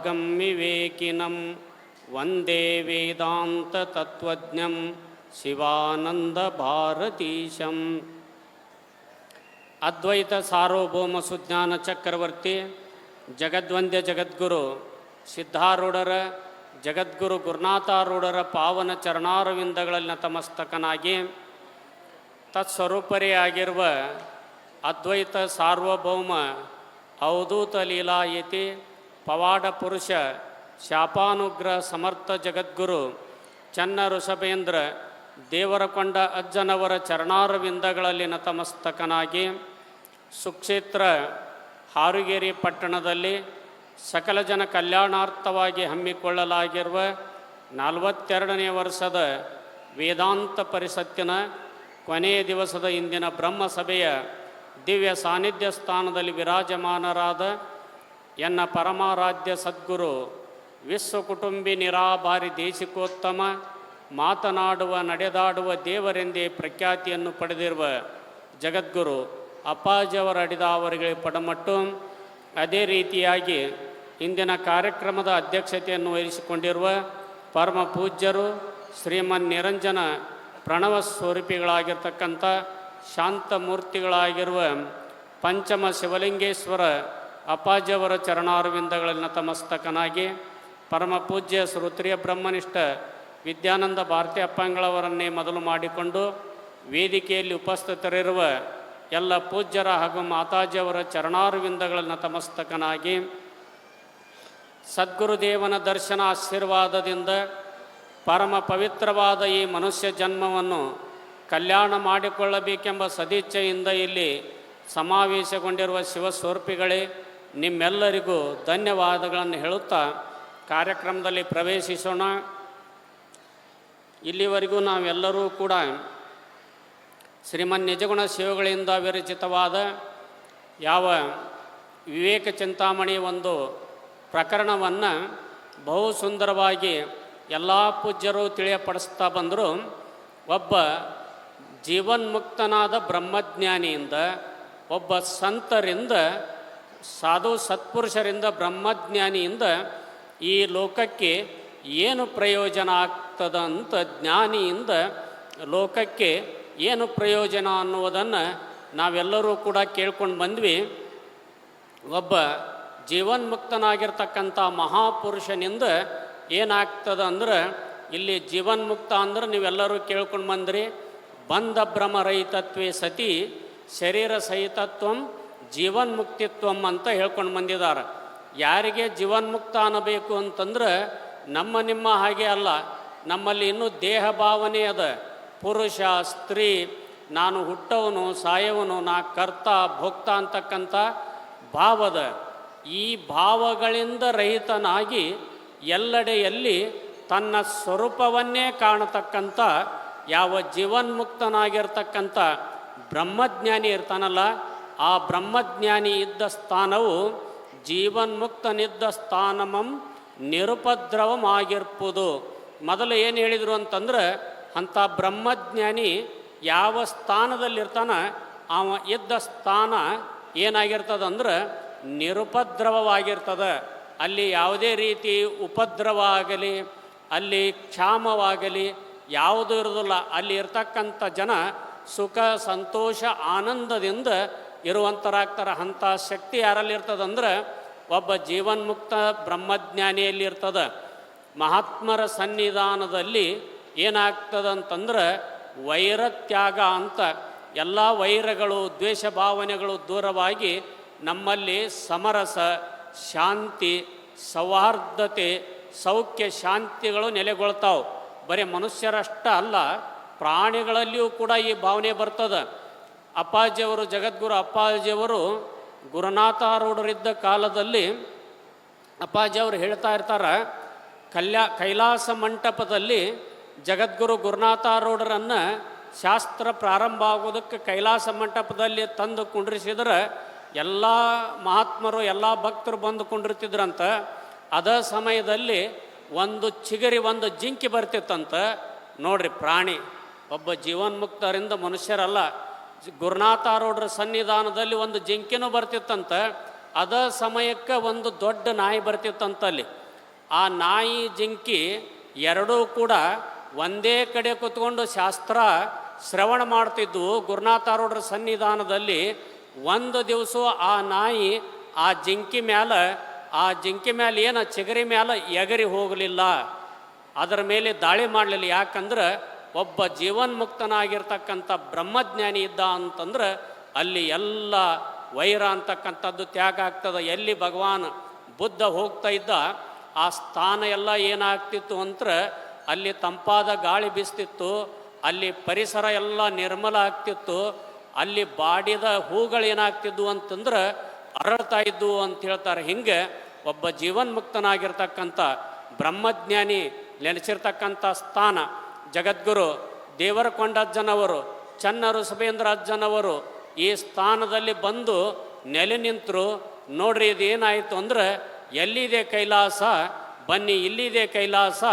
ಭಾಗಂ ವಿವೇಕಿನಂ ವಂದೇ ವೇದಾಂತ ತತ್ವಜ್ಞಂ ಶಿವಾನಂದ ಭಾರತೀಶಂ. ಅದ್ವೈತ ಸಾರ್ವಭೌಮ ಸುಜ್ಞಾನ ಚಕ್ರವರ್ತಿ ಜಗದ್ವಂದ್ಯ ಜಗದ್ಗುರು ಸಿದ್ಧಾರೂಢರ ಜಗದ್ಗುರು ಗುರುನಾಥಾರೂಢರ ಪಾವನ ಚರಣಾರವಿಂದಗಳಲ್ಲಿ ನತಮಸ್ತಕನಾಗಿ ತತ್ಸ್ವರೂಪರೇ ಆಗಿರುವ ಅದ್ವೈತ ಸಾರ್ವಭೌಮ ಅವಧೂತ ಲೀಲಾಯತಿ ಪವಾಡ ಪುರುಷ ಶಾಪಾನುಗ್ರಹ ಸಮರ್ಥ ಜಗದ್ಗುರು ಚನ್ನ ಋಷಭೇಂದ್ರ ದೇವರಕೊಂಡ ಅಜ್ಜನವರ ಚರಣಾರವಿಂದಗಳಲ್ಲಿ ನತಮಸ್ತಕನಾಗಿ ಸುಕ್ಷೇತ್ರ ಹಾರುಗೇರಿ ಪಟ್ಟಣದಲ್ಲಿ ಸಕಲ ಜನ ಕಲ್ಯಾಣಾರ್ಥವಾಗಿ ಹಮ್ಮಿಕೊಳ್ಳಲಾಗಿರುವ 42ನೇ ವರ್ಷದ ವೇದಾಂತ ಪರಿಷತ್ತಿನ ಕೊನೆಯ ದಿವಸದ ಇಂದಿನ ಬ್ರಹ್ಮಸಭೆಯ ದಿವ್ಯ ಸಾನ್ನಿಧ್ಯ ಸ್ಥಾನದಲ್ಲಿ ವಿರಾಜಮಾನರಾದ ಎನ್ನ ಪರಮಾರಾಧ್ಯ ಸದ್ಗುರು ವಿಶ್ವಕುಟುಂಬಿ ನಿರಾಭಾರಿ ದೇಶಿಕೋತ್ತಮ ಮಾತನಾಡುವ ನಡೆದಾಡುವ ದೇವರೆಂದೇ ಪ್ರಖ್ಯಾತಿಯನ್ನು ಪಡೆದಿರುವ ಜಗದ್ಗುರು ಅಪ್ಪಾಜಿಯವರ ಅಡಿದಾವರಿಗೆ ಪಡಮಟ್ಟು, ಅದೇ ರೀತಿಯಾಗಿ ಇಂದಿನ ಕಾರ್ಯಕ್ರಮದ ಅಧ್ಯಕ್ಷತೆಯನ್ನು ವಹಿಸಿಕೊಂಡಿರುವ ಪರಮ ಪೂಜ್ಯರು ಶ್ರೀಮನ್ ನಿರಂಜನ ಪ್ರಣವ ಸ್ವರೂಪಿಗಳಾಗಿರ್ತಕ್ಕಂಥ ಶಾಂತಮೂರ್ತಿಗಳಾಗಿರುವ ಪಂಚಮ ಶಿವಲಿಂಗೇಶ್ವರ ಅಪ್ಪಾಜಿಯವರ ಚರಣಾರವಿಂದಗಳಲ್ಲಿ ನತಮಸ್ತಕನಾಗಿ ಪರಮ ಪೂಜ್ಯ ಶ್ರೋತ್ರಿಯ ಬ್ರಹ್ಮನಿಷ್ಠ ವಿದ್ಯಾನಂದ ಭಾರತಿ ಅಪ್ಪಂಗಳವರನ್ನೇ ಮೊದಲು ಮಾಡಿಕೊಂಡು ವೇದಿಕೆಯಲ್ಲಿ ಉಪಸ್ಥಿತರಿರುವ ಎಲ್ಲ ಪೂಜ್ಯರ ಹಾಗೂ ಮಾತಾಜಿಯವರ ಚರಣಾರವಿಂದಗಳಲ್ಲಿ ನತಮಸ್ತಕನಾಗಿ ಸದ್ಗುರುದೇವನ ದರ್ಶನ ಆಶೀರ್ವಾದದಿಂದ ಪರಮ ಪವಿತ್ರವಾದ ಈ ಮನುಷ್ಯ ಜನ್ಮವನ್ನು ಕಲ್ಯಾಣ ಮಾಡಿಕೊಳ್ಳಬೇಕೆಂಬ ಸದಿಚ್ಛೆಯಿಂದ ಇಲ್ಲಿ ಸಮಾವೇಶಗೊಂಡಿರುವ ಶಿವಸ್ವರೂಪಿಗಳೇ, ನಿಮ್ಮೆಲ್ಲರಿಗೂ ಧನ್ಯವಾದಗಳನ್ನು ಹೇಳುತ್ತಾ ಕಾರ್ಯಕ್ರಮದಲ್ಲಿ ಪ್ರವೇಶಿಸೋಣ. ಇಲ್ಲಿವರೆಗೂ ನಾವೆಲ್ಲರೂ ಕೂಡ ಶ್ರೀಮನ್ ನಿಜಗುಣ ಶಿವಗಳಿಂದ ವಿರಚಿತವಾದ ಯಾವ ವಿವೇಕ ಚಿಂತಾಮಣಿ ಒಂದು ಪ್ರಕರಣವನ್ನು ಬಹು ಸುಂದರವಾಗಿ ಎಲ್ಲ ಪೂಜ್ಯರು ತಿಳಿಯಪಡಿಸ್ತಾ ಬಂದರು. ಒಬ್ಬ ಜೀವನ್ಮುಕ್ತನಾದ ಬ್ರಹ್ಮಜ್ಞಾನಿಯಿಂದ, ಒಬ್ಬ ಸಂತರಿಂದ, ಸಾಧು ಸತ್ಪುರುಷರಿಂದ, ಬ್ರಹ್ಮಜ್ಞಾನಿಯಿಂದ ಈ ಲೋಕಕ್ಕೆ ಏನು ಪ್ರಯೋಜನ ಆಗ್ತದ ಅಂತ, ಜ್ಞಾನಿಯಿಂದ ಲೋಕಕ್ಕೆ ಏನು ಪ್ರಯೋಜನ ಅನ್ನುವುದನ್ನು ನಾವೆಲ್ಲರೂ ಕೂಡ ಕೇಳ್ಕೊಂಡು ಬಂದ್ವಿ. ಒಬ್ಬ ಜೀವನ್ಮುಕ್ತನಾಗಿರ್ತಕ್ಕಂಥ ಮಹಾಪುರುಷನಿಂದ ಏನಾಗ್ತದ ಅಂದ್ರೆ, ಇಲ್ಲಿ ಜೀವನ್ಮುಕ್ತ ಅಂದ್ರೆ ನೀವೆಲ್ಲರೂ ಕೇಳ್ಕೊಂಡು ಬಂದ್ರಿ, ಬಂಧ ಭ್ರಮರಹಿತತ್ವೇ ಸತಿ ಶರೀರ ಸಹಿತತ್ವಂ ಜೀವನ್ಮುಕ್ತಿತ್ವಂ ಅಂತ ಹೇಳ್ಕೊಂಡು ಬಂದಿದ್ದಾರೆ. ಯಾರಿಗೆ ಜೀವನ್ಮುಕ್ತ ಅನ್ನಬೇಕು ಅಂತಂದ್ರೆ ನಮ್ಮ ನಿಮ್ಮ ಹಾಗೆ ಅಲ್ಲ, ನಮ್ಮಲ್ಲಿ ಇನ್ನೂ ದೇಹ ಭಾವನೆ ಅದ. ಪುರುಷ ಸ್ತ್ರೀ, ನಾನು ಹುಟ್ಟವನು ಸಾಯವನು, ನಾ ಕರ್ತ ಭೋಕ್ತ ಅಂತಕ್ಕಂಥ ಭಾವದ. ಈ ಭಾವಗಳಿಂದ ರಹಿತನಾಗಿ ಎಲ್ಲೆಡೆಯಲ್ಲಿ ತನ್ನ ಸ್ವರೂಪವನ್ನೇ ಕಾಣತಕ್ಕಂಥ ಯಾವ ಜೀವನ್ಮುಕ್ತನಾಗಿರ್ತಕ್ಕಂಥ ಬ್ರಹ್ಮಜ್ಞಾನಿ ಇರ್ತಾನಲ್ಲ, ಆ ಬ್ರಹ್ಮಜ್ಞಾನಿ ಇದ್ದ ಸ್ಥಾನವು ಜೀವನ್ಮುಕ್ತನಿದ್ದ ಸ್ಥಾನಮಂ ನಿರುಪದ್ರವಮಾಗಿರ್ಬೋದು. ಮೊದಲು ಏನು ಹೇಳಿದರು ಅಂತಂದ್ರೆ, ಅಂಥ ಬ್ರಹ್ಮಜ್ಞಾನಿ ಯಾವ ಸ್ಥಾನದಲ್ಲಿರ್ತಾನ ಅವ ಇದ್ದ ಸ್ಥಾನ ಏನಾಗಿರ್ತದಂದ್ರೆ ನಿರುಪದ್ರವವಾಗಿರ್ತದೆ. ಅಲ್ಲಿ ಯಾವುದೇ ರೀತಿ ಉಪದ್ರವ ಆಗಲಿ, ಅಲ್ಲಿ ಕ್ಷಾಮವಾಗಲಿ ಯಾವುದೂ ಇರೋದಿಲ್ಲ. ಅಲ್ಲಿ ಇರ್ತಕ್ಕಂಥ ಜನ ಸುಖ ಸಂತೋಷ ಆನಂದದಿಂದ ಇರುವಂಥರಾಗ್ತಾರೆ. ಅಂಥ ಶಕ್ತಿ ಯಾರಲ್ಲಿರ್ತದಂದ್ರೆ ಒಬ್ಬ ಜೀವನ್ಮುಕ್ತ ಬ್ರಹ್ಮಜ್ಞಾನಿಯಲ್ಲಿ ಇರ್ತದೆ. ಮಹಾತ್ಮರ ಸನ್ನಿಧಾನದಲ್ಲಿ ಏನಾಗ್ತದಂತಂದ್ರೆ ವೈರತ್ಯಾಗ ಅಂತ, ಎಲ್ಲ ವೈರಗಳು ದ್ವೇಷ ಭಾವನೆಗಳು ದೂರವಾಗಿ ನಮ್ಮಲ್ಲಿ ಸಮರಸ, ಶಾಂತಿ, ಸೌಹಾರ್ದತೆ, ಸೌಖ್ಯ ಶಾಂತಿಗಳು ನೆಲೆಗೊಳ್ತಾವೆ. ಬರೀ ಮನುಷ್ಯರಷ್ಟ ಅಲ್ಲ, ಪ್ರಾಣಿಗಳಲ್ಲಿಯೂ ಕೂಡ ಈ ಭಾವನೆ ಬರ್ತದೆ. ಅಪ್ಪಾಜಿಯವರು, ಜಗದ್ಗುರು ಅಪ್ಪಾಜಿಯವರು ಗುರುನಾಥಾರೂಢರಿದ್ದ ಕಾಲದಲ್ಲಿ ಅಪ್ಪಾಜಿಯವರು ಹೇಳ್ತಾ ಇರ್ತಾರೆ, ಕೈಲಾಸ ಮಂಟಪದಲ್ಲಿ ಜಗದ್ಗುರು ಗುರುನಾಥಾರೂಢರನ್ನು ಶಾಸ್ತ್ರ ಪ್ರಾರಂಭ ಆಗೋದಕ್ಕೆ ಕೈಲಾಸ ಮಂಟಪದಲ್ಲಿ ತಂದು ಕುಂಡ್ರಿಸಿದ್ರೆ ಎಲ್ಲ ಮಹಾತ್ಮರು ಎಲ್ಲ ಭಕ್ತರು ಬಂದು ಕುಂಡಿರ್ತಿದ್ರಂತ. ಅದ ಸಮಯದಲ್ಲಿ ಒಂದು ಚಿಗರಿ, ಒಂದು ಜಿಂಕಿ ಬರ್ತಿತ್ತಂತ. ನೋಡ್ರಿ, ಪ್ರಾಣಿ ಒಬ್ಬ ಜೀವನ್ಮುಕ್ತರಿಂದ ಮನುಷ್ಯರಲ್ಲ, ಗುರುನಾಥಾರೂಢರ ಸನ್ನಿಧಾನದಲ್ಲಿ ಒಂದು ಜಿಂಕಿನೂ ಬರ್ತಿತ್ತಂತ. ಅದ ಸಮಯಕ್ಕೆ ಒಂದು ದೊಡ್ಡ ನಾಯಿ ಬರ್ತಿತ್ತಂತಲ್ಲಿ. ಆ ನಾಯಿ ಜಿಂಕಿ ಎರಡೂ ಕೂಡ ಒಂದೇ ಕಡೆ ಕೂತ್ಕೊಂಡು ಶಾಸ್ತ್ರ ಶ್ರವಣ ಮಾಡ್ತಿದ್ವು ಗುರುನಾಥಾರೂಢರ ಸನ್ನಿಧಾನದಲ್ಲಿ. ಒಂದು ದಿವಸ ಆ ನಾಯಿ ಆ ಜಿಂಕಿ ಮ್ಯಾಲೆ ಏನು ಚಿಗರಿ ಮ್ಯಾಲೆ ಎಗರಿ ಹೋಗಲಿಲ್ಲ, ಅದರ ಮೇಲೆ ದಾಳಿ ಮಾಡಲಿಲ್ಲ. ಯಾಕಂದ್ರೆ ಒಬ್ಬ ಜೀವನ್ಮುಕ್ತನಾಗಿರ್ತಕ್ಕಂಥ ಬ್ರಹ್ಮಜ್ಞಾನಿ ಇದ್ದ ಅಂತಂದ್ರೆ ಅಲ್ಲಿ ಎಲ್ಲ ವೈರ ಅಂತಕ್ಕಂಥದ್ದು ತ್ಯಾಗ ಆಗ್ತದೆ. ಎಲ್ಲಿ ಭಗವಾನ್ ಬುದ್ಧ ಹೋಗ್ತಾ ಇದ್ದ ಆ ಸ್ಥಾನ ಎಲ್ಲ ಏನಾಗ್ತಿತ್ತು ಅಂದ್ರೆ ಅಲ್ಲಿ ತಂಪಾದ ಗಾಳಿ ಬೀಸ್ತಿತ್ತು, ಅಲ್ಲಿ ಪರಿಸರ ಎಲ್ಲ ನಿರ್ಮಲ ಆಗ್ತಿತ್ತು, ಅಲ್ಲಿ ಬಾಡಿದ ಹೂಗಳು ಏನಾಗ್ತಿದ್ವು ಅಂತಂದ್ರೆ ಅರಳ್ತಾ ಇದ್ವು ಅಂತ ಹೇಳ್ತಾರೆ. ಹಿಂಗೆ ಒಬ್ಬ ಜೀವನ್ಮುಕ್ತನಾಗಿರ್ತಕ್ಕಂಥ ಬ್ರಹ್ಮಜ್ಞಾನಿ ನೆಲೆಸಿರ್ತಕ್ಕಂಥ ಸ್ಥಾನ ಜಗದ್ಗುರು ದೇವರಕೊಂಡಜ್ಜನವರು ಚನ್ನಋಷಭೇಂದ್ರ ಅಜ್ಜನವರು ಈ ಸ್ಥಾನದಲ್ಲಿ ಬಂದು ನೆಲೆ ನಿಂತರು. ನೋಡ್ರಿ ಇದೇನಾಯಿತು ಅಂದ್ರೆ ಎಲ್ಲಿದೆ ಕೈಲಾಸ, ಬನ್ನಿ ಇಲ್ಲಿದೆ ಕೈಲಾಸ,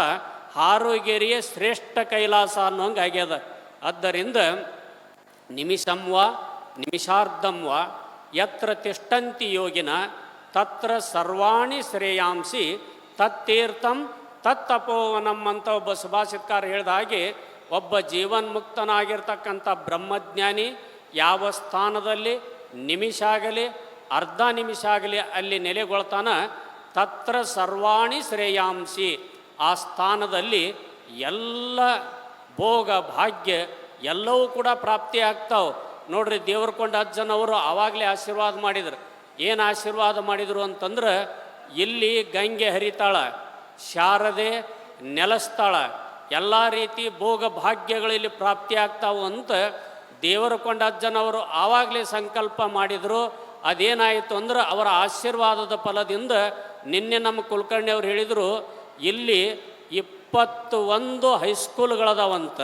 ಹಾರುಗೆರೆಯೇ ಶ್ರೇಷ್ಠ ಕೈಲಾಸ ಅನ್ನೋಂಗೆ ಆಗ್ಯದ. ಆದ್ದರಿಂದ ನಿಮಿಷಂವ ನಿಮಿಷಾರ್ಧಂವ ಯತ್ರ ತಿಷ್ಟಂತಿ ಯೋಗಿನ ತತ್ರ ಸರ್ವಾಣಿ ಶ್ರೇಯಾಂಸಿ ತತ್ತೀರ್ಥಂ ತತ್ತಪೋವನಂ ಅಂತ ಒಬ್ಬ ಸುಭಾಷಿತಕಾರ ಹೇಳಿದ ಹಾಗೆ ಒಬ್ಬ ಜೀವನ್ಮುಕ್ತನಾಗಿರ್ತಕ್ಕಂಥ ಬ್ರಹ್ಮಜ್ಞಾನಿ ಯಾವ ಸ್ಥಾನದಲ್ಲಿ ನಿಮಿಷ ಆಗಲಿ ಅರ್ಧ ನಿಮಿಷ ಆಗಲಿ ಅಲ್ಲಿ ನೆಲೆಗೊಳ್ತಾನ ತತ್ರ ಸರ್ವಾಣಿ ಶ್ರೇಯಾಂಸಿ, ಆ ಸ್ಥಾನದಲ್ಲಿ ಎಲ್ಲ ಭೋಗ ಭಾಗ್ಯ ಎಲ್ಲವೂ ಕೂಡ ಪ್ರಾಪ್ತಿ ಆಗ್ತಾವೆ. ನೋಡ್ರಿ ದೇವರಕೊಂಡ ಅಜ್ಜನವರು ಆವಾಗಲೇ ಆಶೀರ್ವಾದ ಮಾಡಿದ್ರು. ಏನು ಆಶೀರ್ವಾದ ಮಾಡಿದರು ಅಂತಂದ್ರೆ ಇಲ್ಲಿ ಗಂಗೆ ಹರಿತಾಳ, ಶಾರದೆ ನೆಲೆಸ್ತಾಳ, ಎಲ್ಲ ರೀತಿ ಭೋಗ ಭಾಗ್ಯಗಳಲ್ಲಿ ಪ್ರಾಪ್ತಿ ಆಗ್ತಾವು ಅಂತ ದೇವರಕೊಂಡ ಅಜ್ಜನವರು ಆವಾಗಲೇ ಸಂಕಲ್ಪ ಮಾಡಿದರು. ಅದೇನಾಯಿತು ಅಂದ್ರೆ ಅವರ ಆಶೀರ್ವಾದದ ಫಲದಿಂದ ನಿನ್ನೆ ನಮ್ಮ ಕುಲಕರ್ಣಿಯವರು ಹೇಳಿದರು ಇಲ್ಲಿ 21 ಹೈಸ್ಕೂಲ್ಗಳದಾವಂತ.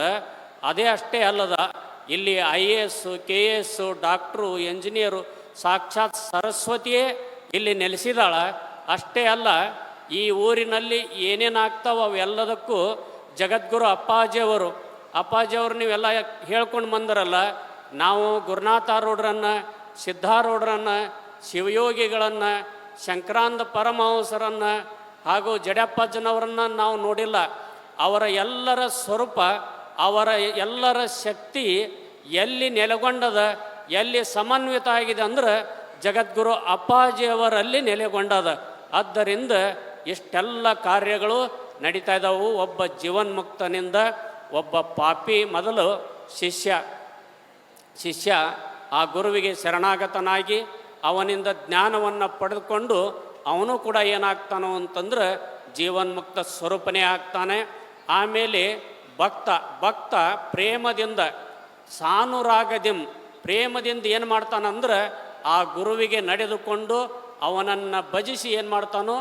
ಅದೇ ಅಷ್ಟೇ ಅಲ್ಲದ, ಇಲ್ಲಿ IAS KS ಡಾಕ್ಟ್ರು ಎಂಜಿನಿಯರು ಸಾಕ್ಷಾತ್ ಸರಸ್ವತಿಯೇ ಇಲ್ಲಿ ನೆಲೆಸಿದಾಳ. ಅಷ್ಟೇ ಅಲ್ಲ, ಈ ಊರಿನಲ್ಲಿ ಏನೇನಾಗ್ತಾವ ಅವೆಲ್ಲದಕ್ಕೂ ಜಗದ್ಗುರು ಅಪ್ಪಾಜಿಯವರು ನೀವೆಲ್ಲ ಹೇಳ್ಕೊಂಡು ಬಂದರಲ್ಲ, ನಾವು ಗುರುನಾಥಾರೂಢರನ್ನು, ಸಿದ್ಧಾರೂಢರನ್ನು, ಶಿವಯೋಗಿಗಳನ್ನು, ಶಂಕರಾನಂದ ಪರಮಹಂಸರನ್ನು ಹಾಗೂ ಜಡ್ಯಪ್ಪಜ್ಜನವರನ್ನು ನಾವು ನೋಡಿಲ್ಲ. ಅವರ ಎಲ್ಲರ ಸ್ವರೂಪ, ಅವರ ಎಲ್ಲರ ಶಕ್ತಿ ಎಲ್ಲಿ ನೆಲೆಗೊಂಡದ, ಎಲ್ಲಿ ಸಮನ್ವಿತ ಆಗಿದೆ ಅಂದ್ರೆ ಜಗದ್ಗುರು ಅಪ್ಪಾಜಿಯವರಲ್ಲಿ ನೆಲೆಗೊಂಡದ. ಆದ್ದರಿಂದ ಇಷ್ಟೆಲ್ಲ ಕಾರ್ಯಗಳು ನಡೀತಾ ಇದ್ದಾವು. ಒಬ್ಬ ಜೀವನ್ಮುಕ್ತನಿಂದ ಒಬ್ಬ ಪಾಪಿ ಮೊದಲು ಶಿಷ್ಯ ಆ ಗುರುವಿಗೆ ಶರಣಾಗತನಾಗಿ ಅವನಿಂದ ಜ್ಞಾನವನ್ನು ಪಡೆದುಕೊಂಡು ಅವನು ಕೂಡ ಏನಾಗ್ತಾನೋ ಅಂತಂದ್ರೆ ಜೀವನ್ಮುಕ್ತ ಸ್ವರೂಪನೇ ಆಗ್ತಾನೆ. ಆಮೇಲೆ ಭಕ್ತ ಪ್ರೇಮದಿಂದ ಪ್ರೇಮದಿಂದ ಏನು ಮಾಡ್ತಾನಂದ್ರೆ ಆ ಗುರುವಿಗೆ ನಡೆದುಕೊಂಡು ಅವನನ್ನು ಭಜಿಸಿ ಏನು ಮಾಡ್ತಾನೋ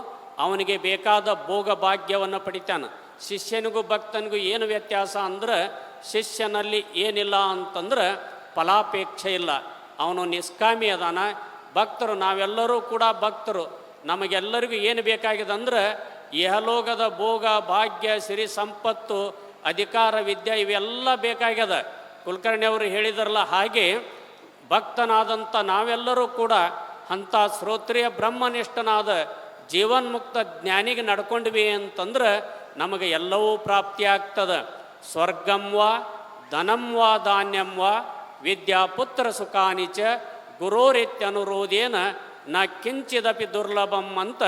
ಅವನಿಗೆ ಬೇಕಾದ ಭೋಗ ಭಾಗ್ಯವನ್ನು ಪಡಿತಾನೆ. ಶಿಷ್ಯನಿಗೂ ಭಕ್ತನಿಗೂ ಏನು ವ್ಯತ್ಯಾಸ ಅಂದ್ರೆ ಶಿಷ್ಯನಲ್ಲಿ ಏನಿಲ್ಲ ಅಂತಂದ್ರೆ ಫಲಾಪೇಕ್ಷೆ ಇಲ್ಲ, ಅವನು ನಿಷ್ಕಾಮಿ ಅದಾನ. ಭಕ್ತರು ನಾವೆಲ್ಲರೂ ಕೂಡ ಭಕ್ತರು, ನಮಗೆಲ್ಲರಿಗೂ ಏನು ಬೇಕಾಗಿದೆ ಅಂದ್ರೆ ಇಹಲೋಕದ ಭೋಗ ಭಾಗ್ಯ ಸಿರಿ ಸಂಪತ್ತು ಅಧಿಕಾರ ವಿದ್ಯೆ ಇವೆಲ್ಲ ಬೇಕಾಗ್ಯದ. ಕುಲಕರ್ಣಿಯವರು ಹೇಳಿದಾರಲ್ಲ ಹಾಗೆ ಭಕ್ತನಾದಂಥ ನಾವೆಲ್ಲರೂ ಕೂಡ ಅಂಥ ಶ್ರೋತ್ರಿಯ ಬ್ರಹ್ಮನಿಷ್ಠನಾದ ಜೀವನ್ಮುಕ್ತ ಜ್ಞಾನಿಗೆ ನಡ್ಕೊಂಡ್ವಿ ಅಂತಂದ್ರೆ ನಮಗೆ ಎಲ್ಲವೂ ಪ್ರಾಪ್ತಿ ಆಗ್ತದೆ. ಸ್ವರ್ಗಂವಾ ಧನಂವಾ ಧಾನ್ಯಂವಾ ವಿದ್ಯಾಪುತ್ರ ಸುಖಾನಿಚ ಗುರೋರಿತ್ಯನುರೋಧೇನ ನ ಕಿಂಚಿದಪಿ ದುರ್ಲಭಂ ಅಂತ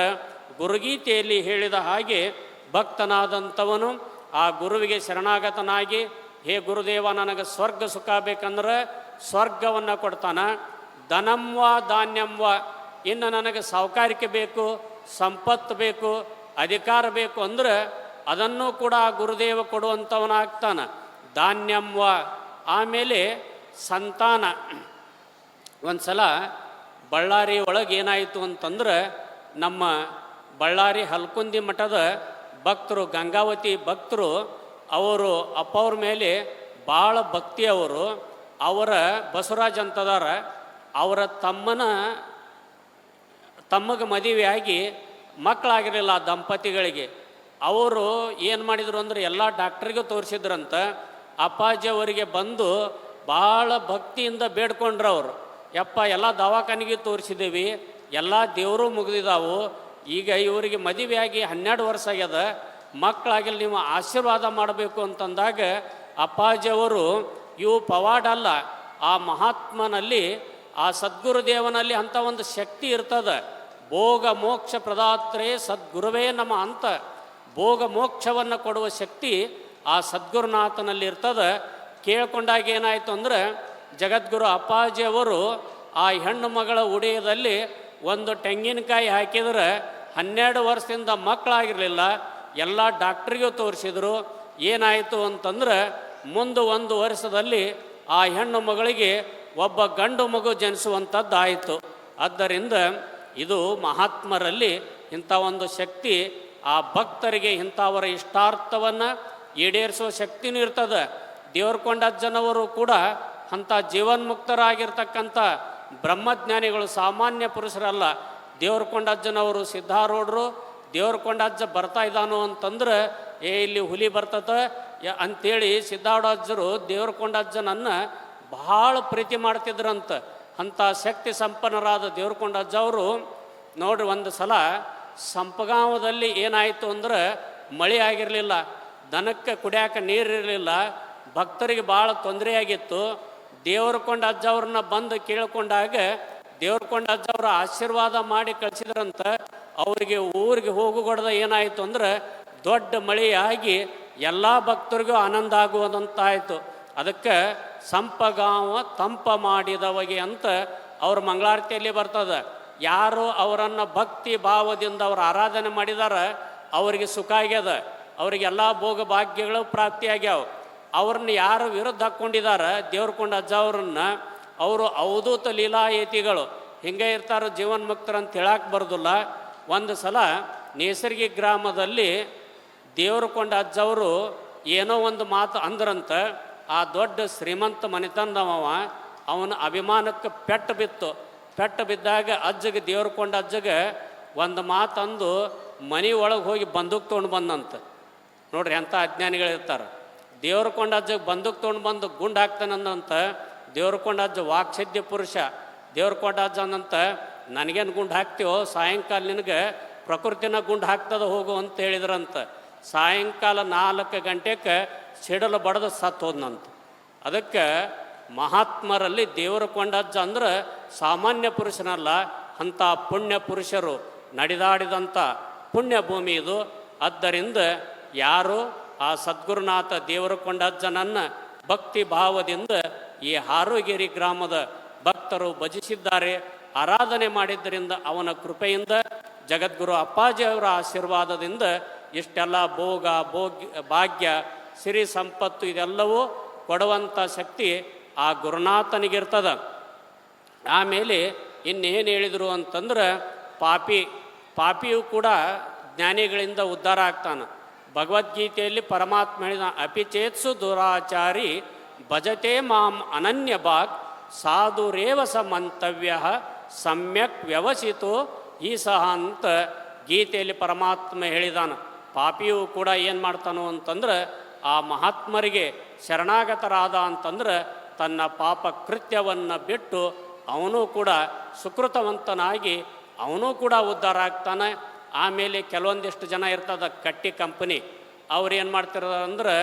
ಗುರುಗೀತೆಯಲ್ಲಿ ಹೇಳಿದ ಹಾಗೆ ಭಕ್ತನಾದಂಥವನು ಆ ಗುರುವಿಗೆ ಶರಣಾಗತನಾಗಿ, ಹೇ ಗುರುದೇವ ನನಗೆ ಸ್ವರ್ಗ ಸುಖ ಬೇಕಂದ್ರೆ ಸ್ವರ್ಗವನ್ನು ಕೊಡ್ತಾನೆ. ಧನಂವಾ ಧಾನ್ಯಂವಾ, ಇನ್ನು ನನಗೆ ಸಾಹುಕಾರಿಕೆ ಬೇಕು, ಸಂಪತ್ತು ಬೇಕು, ಅಧಿಕಾರ ಬೇಕು ಅಂದ್ರೆ ಅದನ್ನು ಕೂಡ ಗುರುದೇವ ಕೊಡುವಂಥವನಾಗ್ತಾನೆ. ಧಾನ್ಯಂವಾ, ಆಮೇಲೆ ಸಂತಾನ. ಒಂದು ಸಲ ಬಳ್ಳಾರಿ ಒಳಗೆ ಏನಾಯಿತು ಅಂತಂದ್ರೆ ನಮ್ಮ ಬಳ್ಳಾರಿ ಹಲ್ಕುಂದಿ ಮಠದ ಭಕ್ತರು, ಗಂಗಾವತಿ ಭಕ್ತರು, ಅವರು ಅಪ್ಪವ್ರ ಮೇಲೆ ಭಾಳ ಭಕ್ತಿಯವರು. ಅವರ ಬಸವರಾಜ್ ಅಂತದಾರ, ಅವರ ತಮ್ಮಗೆ ಮದುವೆಯಾಗಿ ಮಕ್ಕಳಾಗಿರಲಿಲ್ಲ ಆ ದಂಪತಿಗಳಿಗೆ. ಅವರು ಏನು ಮಾಡಿದರು ಅಂದರೆ ಎಲ್ಲ ಡಾಕ್ಟ್ರಿಗೂ ತೋರಿಸಿದ್ರಂತ. ಅಪ್ಪಾಜಿಯವರಿಗೆ ಬಂದು ಭಾಳ ಭಕ್ತಿಯಿಂದ ಬೇಡ್ಕೊಂಡ್ರು ಅವರು, ಯಪ್ಪ ಎಲ್ಲ ದವಾಖಾನೆಗೆ ತೋರಿಸಿದ್ದೀವಿ, ಎಲ್ಲ ದೇವರು ಮುಗಿದಿದ್ದಾವು. ಈಗ ಇವರಿಗೆ ಮದುವೆಯಾಗಿ 12 ವರ್ಷ ಆಗ್ಯದ, ಮಕ್ಕಳಾಗಿಲ್ಲ, ನೀವು ಆಶೀರ್ವಾದ ಮಾಡಬೇಕು ಅಂತಂದಾಗ ಅಪ್ಪಾಜಿಯವರು ಇವು ಪವಾಡ ಅಲ್ಲ, ಆ ಮಹಾತ್ಮನಲ್ಲಿ, ಆ ಸದ್ಗುರುದೇವನಲ್ಲಿ ಅಂಥ ಒಂದು ಶಕ್ತಿ ಇರ್ತದೆ. ಭೋಗ ಮೋಕ್ಷ ಪ್ರದಾತ್ರೆ ಸದ್ಗುರುವೇ ನಮ ಅಂತ ಭೋಗ ಮೋಕ್ಷವನ್ನು ಕೊಡುವ ಶಕ್ತಿ ಆ ಸದ್ಗುರುನಾಥನಲ್ಲಿ ಇರ್ತದೆ. ಕೇಳ್ಕೊಂಡಾಗ ಏನಾಯಿತು ಅಂದರೆ, ಜಗದ್ಗುರು ಅಪ್ಪಾಜಿಯವರು ಆ ಹೆಣ್ಣು ಮಗಳ ಉಡೆಯದಲ್ಲಿ ಒಂದು ತೆಂಗಿನಕಾಯಿ ಹಾಕಿದ್ರೆ 12 ವರ್ಷದಿಂದ ಮಕ್ಕಳಾಗಿರಲಿಲ್ಲ. ಎಲ್ಲ ಡಾಕ್ಟ್ರಿಗೂ ತೋರಿಸಿದ್ರು. ಏನಾಯಿತು ಅಂತಂದ್ರೆ, ಮುಂದೆ 1 ವರ್ಷದಲ್ಲಿ ಆ ಹೆಣ್ಣು ಮಗಳಿಗೆ ಒಬ್ಬ ಗಂಡು ಮಗು ಜನಿಸುವಂಥದ್ದು ಆಯಿತು. ಆದ್ದರಿಂದ ಇದು ಮಹಾತ್ಮರಲ್ಲಿ ಇಂಥ ಒಂದು ಶಕ್ತಿ, ಆ ಭಕ್ತರಿಗೆ ಇಂಥವರ ಇಷ್ಟಾರ್ಥವನ್ನು ಈಡೇರಿಸುವ ಶಕ್ತಿನೂ ಇರ್ತದೆ. ದೇವರಕೊಂಡಜ್ಜನವರು ಕೂಡ ಅಂಥ ಜೀವನ್ಮುಕ್ತರಾಗಿರ್ತಕ್ಕಂಥ ಬ್ರಹ್ಮಜ್ಞಾನಿಗಳು, ಸಾಮಾನ್ಯ ಪುರುಷರಲ್ಲ. ದೇವರಕೊಂಡಜ್ಜನವರು ಸಿದ್ಧಾರೂಢರು. ದೇವರಕೊಂಡಜ್ಜ ಬರ್ತಾ ಇದ್ದಾನು ಅಂತಂದ್ರೆ, ಇಲ್ಲಿ ಹುಲಿ ಬರ್ತದ ಅಂಥೇಳಿ ಸಿದ್ಧಾರೂಢಜ್ಜರು ದೇವರಕೊಂಡಜ್ಜನನ್ನು ಭಾಳ ಪ್ರೀತಿ ಮಾಡ್ತಿದ್ರಂತ. ಅಂಥ ಶಕ್ತಿ ಸಂಪನ್ನರಾದ ದೇವರಕೊಂಡಜ್ಜ ಅವರು ನೋಡ್ರಿ, ಒಂದು ಸಲ ಸಂಪಗಾಂವದಲ್ಲಿ ಏನಾಯಿತು ಅಂದ್ರೆ, ಮಳೆ ಆಗಿರಲಿಲ್ಲ, ದನಕ್ಕೆ ಕುಡಿಯಾಕ ನೀರಿರಲಿಲ್ಲ, ಭಕ್ತರಿಗೆ ಭಾಳ ತೊಂದರೆಯಾಗಿತ್ತು. ದೇವರಕೊಂಡಜ್ಜ ಅವ್ರನ್ನ ಬಂದು ಕೇಳ್ಕೊಂಡಾಗ ದೇವರಕೊಂಡಜ್ಜ ಅವರ ಆಶೀರ್ವಾದ ಮಾಡಿ ಕಳಿಸಿದ್ರಂತ. ಅವರಿಗೆ ಊರಿಗೆ ಹೋಗುಗೊಡ್ದ ಏನಾಯಿತು ಅಂದ್ರೆ, ದೊಡ್ಡ ಮಳೆಯಾಗಿ ಎಲ್ಲ ಭಕ್ತರಿಗೂ ಆನಂದ ಆಗುವುದಂತಾಯಿತು. ಅದಕ್ಕೆ ಸಂಪಗಾಂವ ತಂಪ ಮಾಡಿದವಗೆ ಅಂತ ಅವ್ರ ಮಂಗಳಾರತಿಯಲ್ಲಿ ಬರ್ತದೆ. ಯಾರು ಅವರನ್ನು ಭಕ್ತಿ ಭಾವದಿಂದ ಅವರು ಆರಾಧನೆ ಮಾಡಿದಾರ ಅವರಿಗೆ ಸುಖ ಆಗ್ಯದ, ಅವರಿಗೆಲ್ಲ ಭೋಗ ಭಾಗ್ಯಗಳು ಪ್ರಾಪ್ತಿಯಾಗ್ಯಾವ. ಅವ್ರನ್ನ ಯಾರು ವಿರುದ್ಧ ಹಾಕ್ಕೊಂಡಿದ್ದಾರೆ ದೇವರಕೊಂಡಜ್ಜ ಅವ್ರನ್ನ, ಅವರು ಅವಧೂತ ಲೀಲಾಯತಿಗಳು ಹಿಂಗೆ ಇರ್ತಾರೋ, ಜೀವನ್ಮುಕ್ತರಂತ ಹೇಳಕ್ಕೆ ಬರೋದಿಲ್ಲ. ಒಂದು ಸಲ ನೇಸರ್ಗಿಕ ಗ್ರಾಮದಲ್ಲಿ ದೇವರಕೊಂಡಜ್ಜ ಅವರು ಏನೋ ಒಂದು ಮಾತು ಅಂದ್ರಂತ. ಆ ದೊಡ್ಡ ಶ್ರೀಮಂತ ಮನೆತನದವ, ಅವನ ಅಭಿಮಾನಕ್ಕೆ ಪೆಟ್ಟು ಬಿತ್ತು. ಪೆಟ್ಟು ಬಿದ್ದಾಗ ಅಜ್ಜಗೆ ದೇವರಕೊಂಡಜ್ಜಗೆ ಒಂದು ಮಾತಂದು ಮನೆ ಒಳಗೆ ಹೋಗಿ ಬಂದೂಕ್ ತೊಗೊಂಡು ಬಂದಂತ. ನೋಡ್ರಿ ಎಂಥ ಅಜ್ಞಾನಿಗಳಿರ್ತಾರೆ. ದೇವರಕೊಂಡಜ್ಜಗೆ ಬಂದೂಕ್ ತೊಗೊಂಡು ಬಂದು ಗುಂಡು ಹಾಕ್ತಾನಂದಂತ. ದೇವರಕೊಂಡಜ್ಜ ವಾಕ್ಸಿದ್ಧ ಪುರುಷ. ದೇವರಕೊಂಡಜ್ಜ ಅಂದಂತ, ನನಗೇನು ಗುಂಡು ಹಾಕ್ತೀವೋ, ಸಾಯಂಕಾಲ ನಿನಗೆ ಪ್ರಕೃತಿನ ಗುಂಡು ಹಾಕ್ತದ ಹೋಗು ಅಂತ ಹೇಳಿದ್ರಂತ. ಸಾಯಂಕಾಲ 4 ಗಂಟೆಗೆ ಸಿಡಲು ಬಡ್ದು ಸತ್ತು ಹೋದ್ನಂತ. ಅದಕ್ಕೆ ಮಹಾತ್ಮರಲ್ಲಿ ದೇವರಕೊಂಡಜ್ಜ ಅಂದ್ರೆ ಸಾಮಾನ್ಯ ಪುರುಷನಲ್ಲ, ಅಂಥ ಪುಣ್ಯ ಪುರುಷರು ನಡೆದಾಡಿದಂಥ ಪುಣ್ಯ ಭೂಮಿ ಇದು. ಆದ್ದರಿಂದ ಯಾರು ಆ ಸದ್ಗುರುನಾಥ ದೇವರಕೊಂಡಜ್ಜನನ್ನು ಭಕ್ತಿ ಭಾವದಿಂದ ಈ ಹಾರೋಗೇರಿ ಗ್ರಾಮದ ಭಕ್ತರು ಭಜಿಸಿದ್ದಾರೆ, ಆರಾಧನೆ ಮಾಡಿದ್ದರಿಂದ ಅವನ ಕೃಪೆಯಿಂದ, ಜಗದ್ಗುರು ಅಪ್ಪಾಜಿಯವರ ಆಶೀರ್ವಾದದಿಂದ ಇಷ್ಟೆಲ್ಲ ಭೋಗ ಭಾಗ್ಯ ಸಿರಿ ಸಂಪತ್ತು ಇದೆಲ್ಲವೂ ಕೊಡುವಂಥ ಶಕ್ತಿ ಆ ಗುರುನಾಥನಿಗಿರ್ತದೆ. ಆಮೇಲೆ ಇನ್ನೇನು ಹೇಳಿದರು ಅಂತಂದ್ರೆ, ಪಾಪಿಯೂ ಕೂಡ ಜ್ಞಾನಿಗಳಿಂದ ಉದ್ಧಾರ ಆಗ್ತಾನೆ. ಭಗವದ್ಗೀತೆಯಲ್ಲಿ ಪರಮಾತ್ಮ ಹೇಳಿದ, ಅಪಿಚೇತ್ಸು ದುರಾಚಾರಿ ಭಜತೆ ಮಾಂ ಅನನ್ಯ ಭಾಗ್ ಸಾಧುರೇವ ಸ ಮಂತವ್ಯ ಸಮ್ಯಕ್ ವ್ಯವಸಿತೋ ಈ ಸಹ ಅಂತ ಗೀತೆಯಲ್ಲಿ ಪರಮಾತ್ಮ ಹೇಳಿದಾನ. ಪಾಪಿಯೂ ಕೂಡ ಏನು ಮಾಡ್ತಾನೋ ಅಂತಂದ್ರೆ, ಆ ಮಹಾತ್ಮರಿಗೆ ಶರಣಾಗತರಾದ ಅಂತಂದ್ರೆ ತನ್ನ ಪಾಪ ಕೃತ್ಯವನ್ನು ಬಿಟ್ಟು ಅವನು ಕೂಡ ಸುಕೃತವಂತನಾಗಿ ಅವನು ಕೂಡ ಉದ್ಧಾರ ಆಗ್ತಾನೆ. ಆಮೇಲೆ ಕೆಲವೊಂದಿಷ್ಟು ಜನ ಇರ್ತದ ಕಟ್ಟಿ ಕಂಪನಿ, ಅವ್ರು ಏನು ಮಾಡ್ತಿರೋದು ಅಂದ್ರೆ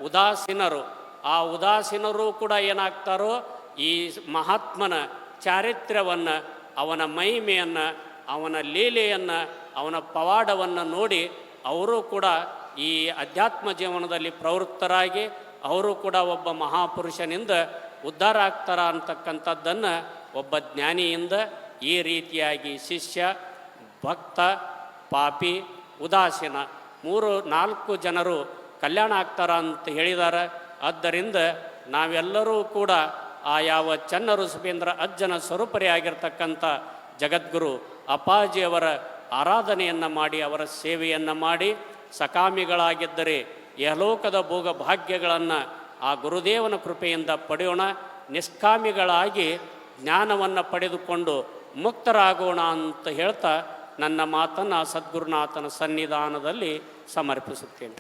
ಉದಾಸೀನರು. ಆ ಉದಾಸೀನರು ಕೂಡ ಏನಾಗ್ತಾರೋ, ಈ ಮಹಾತ್ಮನ ಚಾರಿತ್ರ್ಯವನ್ನು, ಅವನ ಮಹಿಮೆಯನ್ನು, ಅವನ ಲೀಲೆಯನ್ನು, ಅವನ ಪವಾಡವನ್ನು ನೋಡಿ ಅವರು ಕೂಡ ಈ ಅಧ್ಯಾತ್ಮ ಜೀವನದಲ್ಲಿ ಪ್ರವೃತ್ತರಾಗಿ ಅವರು ಕೂಡ ಒಬ್ಬ ಮಹಾಪುರುಷನಿಂದ ಉದ್ಧಾರ ಆಗ್ತಾರ ಅಂತಕ್ಕಂಥದ್ದನ್ನು ಒಬ್ಬ ಜ್ಞಾನಿಯಿಂದ ಈ ರೀತಿಯಾಗಿ ಶಿಷ್ಯ, ಭಕ್ತ, ಪಾಪಿ, ಉದಾಸೀನ 3-4 ಜನರು ಕಲ್ಯಾಣ ಆಗ್ತಾರ ಅಂತ ಹೇಳಿದ್ದಾರೆ. ಆದ್ದರಿಂದ ನಾವೆಲ್ಲರೂ ಕೂಡ ಆ ಯಾವ ಚನ್ನಋಷಭೇಂದ್ರ ಅಜ್ಜನ ಸ್ವರೂಪರೇ ಆಗಿರ್ತಕ್ಕಂಥ ಜಗದ್ಗುರು ಅಪ್ಪಾಜಿಯವರ ಆರಾಧನೆಯನ್ನು ಮಾಡಿ, ಅವರ ಸೇವೆಯನ್ನು ಮಾಡಿ, ಸಕಾಮಿಗಳಾಗಿದ್ದರೆ ಯಹಲೋಕದ ಭೋಗ ಭಾಗ್ಯಗಳನ್ನು ಆ ಗುರುದೇವನ ಕೃಪೆಯಿಂದ ಪಡೆಯೋಣ. ನಿಷ್ಕಾಮಿಗಳಾಗಿ ಜ್ಞಾನವನ್ನು ಪಡೆದುಕೊಂಡು ಮುಕ್ತರಾಗೋಣ ಅಂತ ಹೇಳ್ತಾ ನನ್ನ ಮಾತನ್ನು ಸದ್ಗುರುನಾಥನ ಸನ್ನಿಧಾನದಲ್ಲಿ ಸಮರ್ಪಿಸುತ್ತೇನೆ.